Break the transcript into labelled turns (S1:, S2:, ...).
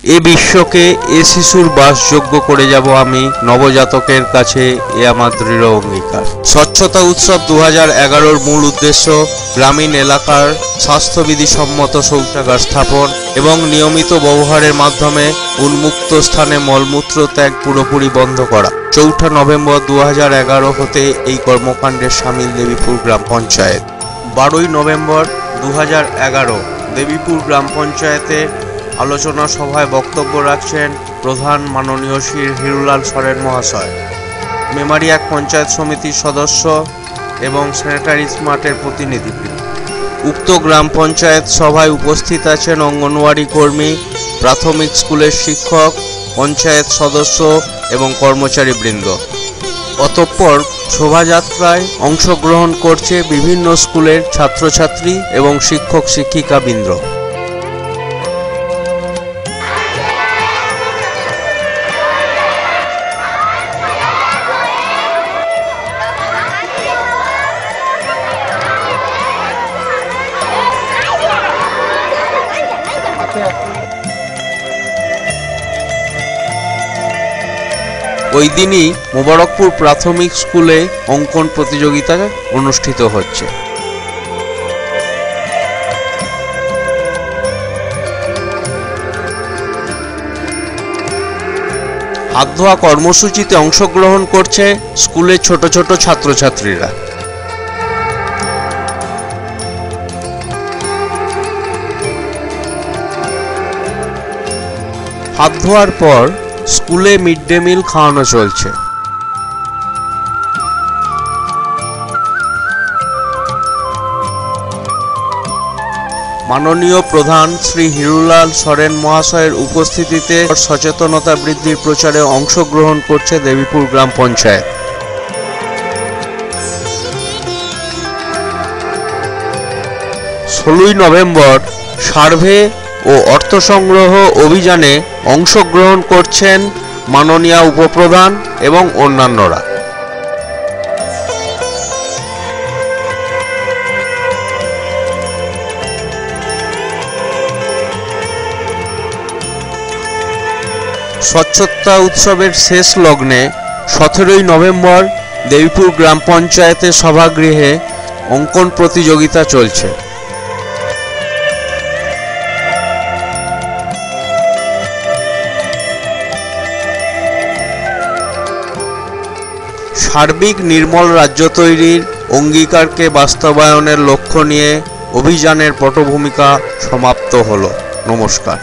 S1: এ বিশ্বকে এ শিশুর বাসযোগ্য করে যাব আমি, নবজাতকের কাছে এ আমার দৃঢ় অঙ্গীকার। স্বচ্ছতা উৎসব 2011-র মূল উদ্দেশ্য গ্রামীণ এলাকার স্বাস্থ্যবিধি সম্মত শৌচাগার স্থাপন এবং নিয়মিত ব্যবহারের মাধ্যমে উন্মুক্ত স্থানে মলমূত্র ত্যাগ পুরোপুরি বন্ধ করা। 4 নভেম্বর 2011 হতে এই কর্মকাণ্ডে সামিল দেবীপুর গ্রাম পঞ্চায়েত। 12 নভেম্বর 2011 দেবীপুর গ্রাম পঞ্চায়েতে আলোচনা সভায় বক্তব্য রাখছেন প্রধান মাননীয় শ্রী হিরুলাল সরেন মহাশয়, মেমারি 1 পঞ্চায়েত সমিতির সদস্য এবং স্যানিটারি স্মার্টের প্রতিনিধিবৃন্দ। উক্ত গ্রাম পঞ্চায়েত সভায় উপস্থিত আছেন অঙ্গনওয়াড়ি কর্মী, প্রাথমিক স্কুলের শিক্ষক, পঞ্চায়েত সদস্য এবং কর্মচারীবৃন্দ। অতঃপর শোভাযাত্রায় অংশগ্রহণ করছে বিভিন্ন স্কুলের ছাত্রছাত্রী এবং শিক্ষক শিক্ষিকাবৃন্দ। ওই দিনই মোবারকপুর প্রাথমিক স্কুলে অঙ্কন প্রতিযোগিতা অনুষ্ঠিত হচ্ছে। হাত ধোয়া কর্মসূচিতে অংশগ্রহণ করছে স্কুলের ছোট ছোট ছাত্রছাত্রীরা। হাত ধোয়ার পর স্কুলে মিড ডে মিল খাওয়ানো চলছে। মাননীয় প্রধান শ্রী হিরুলাল সরেন মহাশয়ের উপস্থিতিতে সচেতনতা বৃদ্ধির প্রচারে অংশগ্রহণ করছে দেবীপুর গ্রাম পঞ্চায়েত। ষোলোই নভেম্বর সার্ভে ও অর্থ সংগ্রহ অভিযানে অংশগ্রহণ করছেন মাননীয় উপপ্রধান এবং অন্যান্যরা। স্বচ্ছতা উৎসবের শেষ লগ্নে 17 নভেম্বর দেবীপুর গ্রাম পঞ্চায়েতের সভাগৃহে অঙ্কন প্রতিযোগিতা চলছে। সার্বিক নির্মল রাজ্য তৈরির অঙ্গীকারকে বাস্তবায়নের লক্ষ্য নিয়ে অভিযানের পটভূমিকা সমাপ্ত হলো। নমস্কার।